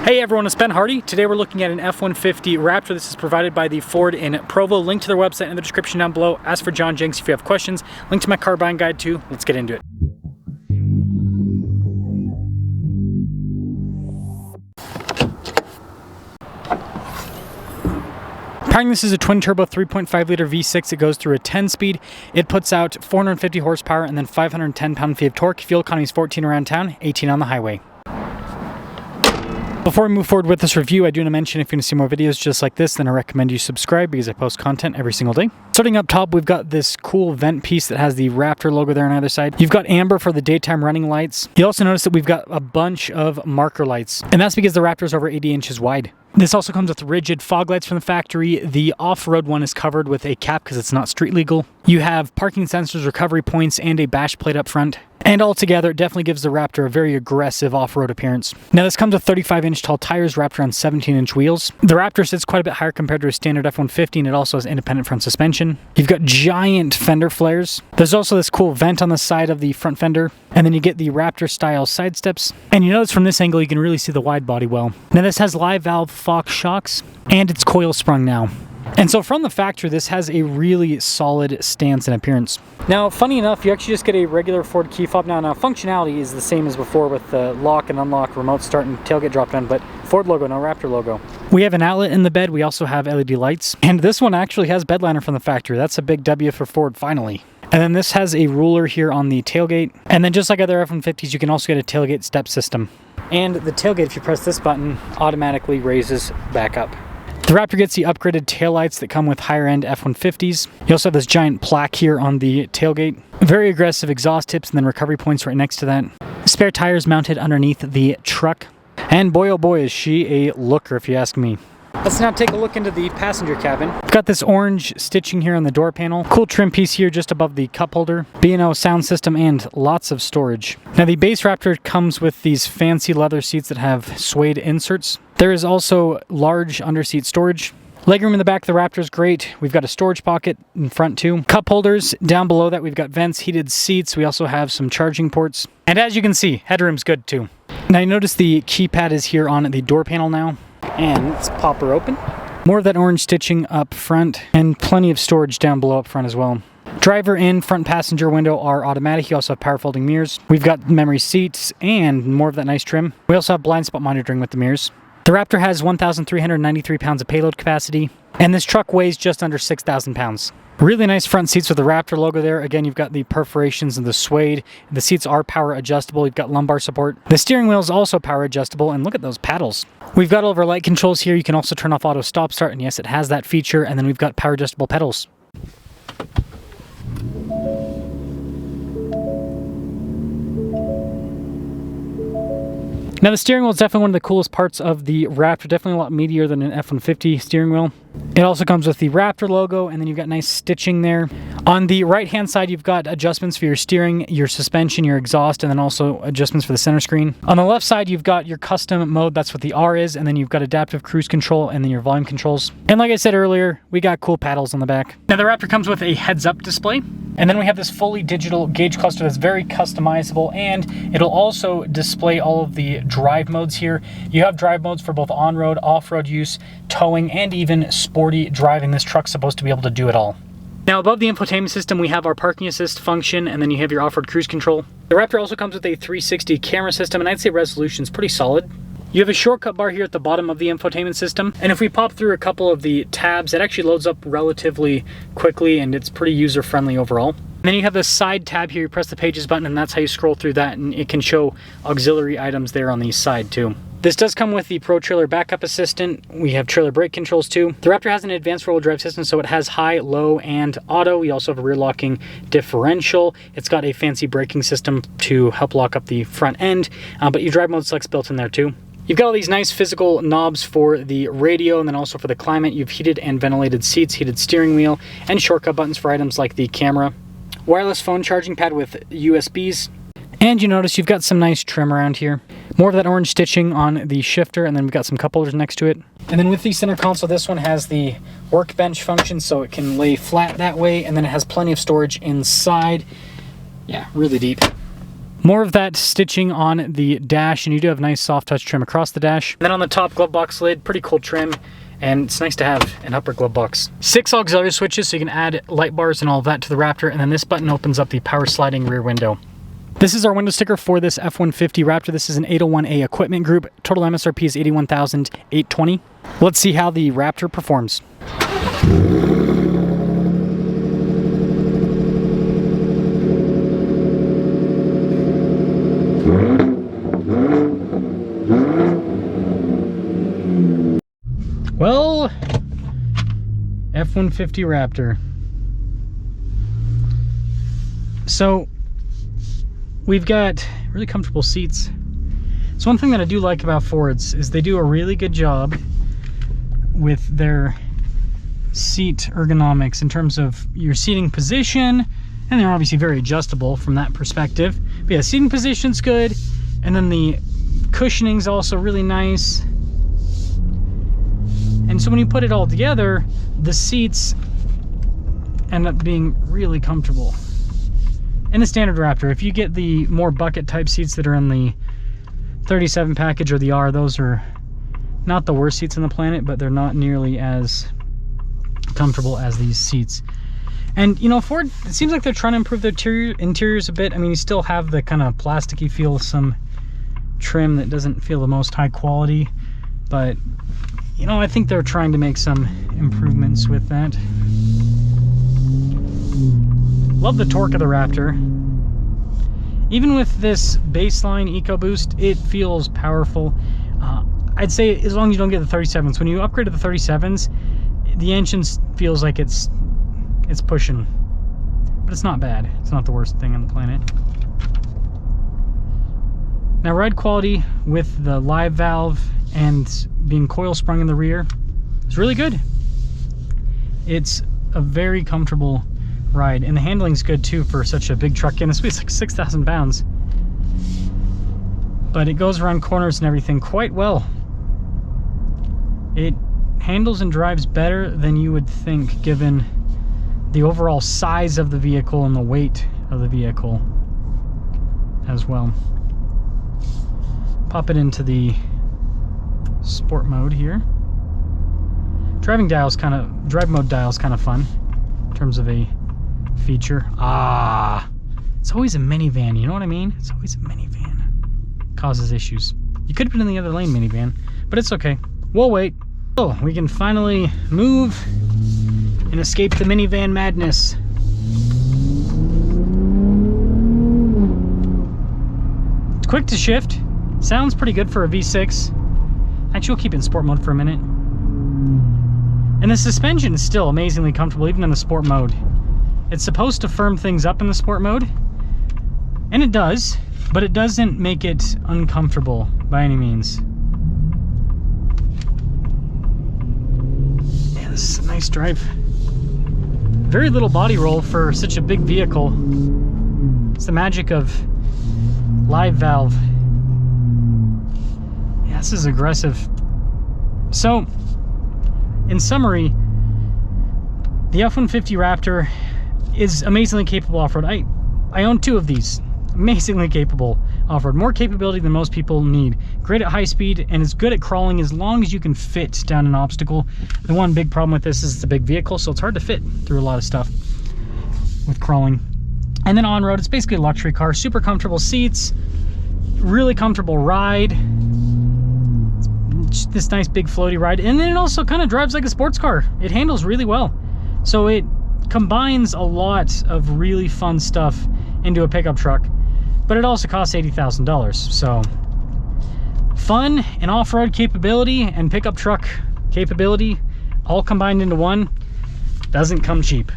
Hey everyone, it's Ben Hardy. Today we're looking at an F-150 Raptor. This is provided by the Ford in Provo. Link to their website in the description down below. Ask for John Jenks if you have questions. Link to my car buying guide too. Let's get into it. Powering this is a twin turbo 3.5 liter V6. It goes through a 10-speed. It puts out 450 horsepower and then 510 pound-feet of torque. Fuel economy is 14 around town, 18 on the highway. Before we move forward with this review, I do want to mention if you want to see more videos just like this, then I recommend you subscribe because I post content every single day. Starting up top, we've got this cool vent piece that has the Raptor logo there on either side. You've got amber for the daytime running lights. You also notice that we've got a bunch of marker lights, and that's because the Raptor is over 80 inches wide. This also comes with rigid fog lights from the factory. The off-road one is covered with a cap because it's not street legal. You have parking sensors, recovery points, and a bash plate up front. And altogether, it definitely gives the Raptor a very aggressive off-road appearance. Now, this comes with 35-inch tall tires wrapped around 17-inch wheels. The Raptor sits quite a bit higher compared to a standard F-150, and it also has independent front suspension. You've got giant fender flares. There's also this cool vent on the side of the front fender, and then you get the Raptor-style side steps. And you notice from this angle, you can really see the wide body well. Now, this has live valve Fox shocks, and it's coil sprung now. And so from the factory, this has a really solid stance and appearance. Now, funny enough, you actually just get a regular Ford key fob. Now functionality is the same as before with the lock and unlock, remote start, and tailgate drop down, but Ford logo, no Raptor logo. We have an outlet in the bed. We also have LED lights. And this one actually has bed liner from the factory. That's a big W for Ford, finally. And then this has a ruler here on the tailgate. And then just like other F-150s, you can also get a tailgate step system. And the tailgate, if you press this button, automatically raises back up. The Raptor gets the upgraded taillights that come with higher-end F-150s. You also have this giant plaque here on the tailgate. Very aggressive exhaust tips and then recovery points right next to that. Spare tires mounted underneath the truck. And boy, oh boy, is she a looker, if you ask me. Let's now take a look into the passenger cabin. We've got this orange stitching here on the door panel. Cool trim piece here just above the cup holder. B&O sound system and lots of storage. Now the base Raptor comes with these fancy leather seats that have suede inserts. There is also large underseat storage. Legroom in the back of the Raptor is great. We've got a storage pocket in front too. Cup holders. Down below that we've got vents, heated seats. We also have some charging ports. And as you can see, headroom's good too. Now you notice the keypad is here on the door panel now. And let's pop her open. More of that orange stitching up front and plenty of storage down below up front as well. Driver and front passenger window are automatic. You also have power folding mirrors. We've got memory seats and more of that nice trim. We also have blind spot monitoring with the mirrors. The Raptor has 1,393 pounds of payload capacity, and this truck weighs just under 6,000 pounds. Really nice front seats with the Raptor logo there. Again, you've got the perforations and the suede. The seats are power adjustable. You've got lumbar support. The steering wheel is also power adjustable, and look at those paddles. We've got all of our light controls here. You can also turn off auto stop start, and yes, it has that feature. And then we've got power adjustable pedals. Now the steering wheel is definitely one of the coolest parts of the Raptor, definitely a lot meatier than an F-150 steering wheel. It also comes with the Raptor logo, and then you've got nice stitching there. On the right-hand side, you've got adjustments for your steering, your suspension, your exhaust, and then also adjustments for the center screen. On the left side, you've got your custom mode, that's what the R is, and then you've got adaptive cruise control, and then your volume controls. And like I said earlier, we got cool paddles on the back. Now the Raptor comes with a heads-up display, and then we have this fully digital gauge cluster that's very customizable, and it'll also display all of the drive modes here. You have drive modes for both on-road, off-road use, towing, and even sporty driving. This truck's supposed to be able to do it all. Now above the infotainment system, we have our parking assist function, and then you have your off-road cruise control. The Raptor also comes with a 360 camera system, and I'd say resolution's pretty solid. You have a shortcut bar here at the bottom of the infotainment system, and if we pop through a couple of the tabs, it actually loads up relatively quickly, and it's pretty user-friendly overall. And then you have this side tab here. You press the pages button, and that's how you scroll through that, and it can show auxiliary items there on the side too. This does come with the Pro Trailer Backup Assistant. We have trailer brake controls too. The Raptor has an advanced four-wheel drive system, so it has high, low, and auto. We also have a rear locking differential. It's got a fancy braking system to help lock up the front end, but your drive mode select's built in there too. You've got all these nice physical knobs for the radio, and then also for the climate. You've heated and ventilated seats, heated steering wheel, and shortcut buttons for items like the camera. Wireless phone charging pad with USBs. And you notice you've got some nice trim around here. More of that orange stitching on the shifter, and then we've got some cup holders next to it. And then with the center console, this one has the workbench function, so it can lay flat that way, and then it has plenty of storage inside. Yeah, really deep. More of that stitching on the dash, and you do have nice soft touch trim across the dash. And then on the top glove box lid, pretty cool trim, and it's nice to have an upper glove box. 6 auxiliary switches, so you can add light bars and all of that to the Raptor, and then this button opens up the power sliding rear window. This is our window sticker for this F-150 Raptor. This is an 801A equipment group. Total MSRP is $81,820. Let's see how the Raptor performs. Well, F-150 Raptor. So, we've got really comfortable seats. So one thing that I do like about Fords is they do a really good job with their seat ergonomics in terms of your seating position, and they're obviously very adjustable from that perspective. But yeah, seating position's good, and then the cushioning's also really nice. And so when you put it all together, the seats end up being really comfortable. In the standard Raptor, if you get the more bucket type seats that are in the 37 package or the R, those are not the worst seats on the planet, but they're not nearly as comfortable as these seats. And you know, Ford, it seems like they're trying to improve their interiors a bit. I mean, you still have the kind of plasticky feel, some trim that doesn't feel the most high quality, but you know, I think they're trying to make some improvements with that. Love the torque of the Raptor. Even with this baseline EcoBoost, it feels powerful. I'd say as long as you don't get the 37s. When you upgrade to the 37s, the engine feels like it's pushing, but it's not bad. It's not the worst thing on the planet. Now, ride quality with the live valve and being coil sprung in the rear is really good. It's a very comfortable ride, and the handling's good too for such a big truck. And this weighs like 6,000 pounds, but it goes around corners and everything quite well. It handles and drives better than you would think, given the overall size of the vehicle and the weight of the vehicle as well. Pop it into the sport mode here. Drive mode dial is kind of fun in terms of a feature. It's always a minivan, you know what I mean? It's always a minivan. Causes issues. You could have been in the other lane minivan, but it's okay. We'll wait. Oh, we can finally move and escape the minivan madness. It's quick to shift. Sounds pretty good for a V6. Actually, we'll keep it in sport mode for a minute. And the suspension is still amazingly comfortable, even in the sport mode. It's supposed to firm things up in the sport mode, and it does, but it doesn't make it uncomfortable by any means. Yeah, this is a nice drive. Very little body roll for such a big vehicle. It's the magic of live valve. Yeah, this is aggressive. So, in summary, the F-150 Raptor is amazingly capable off-road. I own 2 of these. Amazingly capable off-road. More capability than most people need. Great at high speed, and is good at crawling as long as you can fit down an obstacle. The one big problem with this is it's a big vehicle, so it's hard to fit through a lot of stuff with crawling. And then on-road, it's basically a luxury car. Super comfortable seats, really comfortable ride. It's this nice big floaty ride, and then it also kind of drives like a sports car. It handles really well. So it combines a lot of really fun stuff into a pickup truck, but it also costs $80,000. So fun and off-road capability and pickup truck capability all combined into one doesn't come cheap.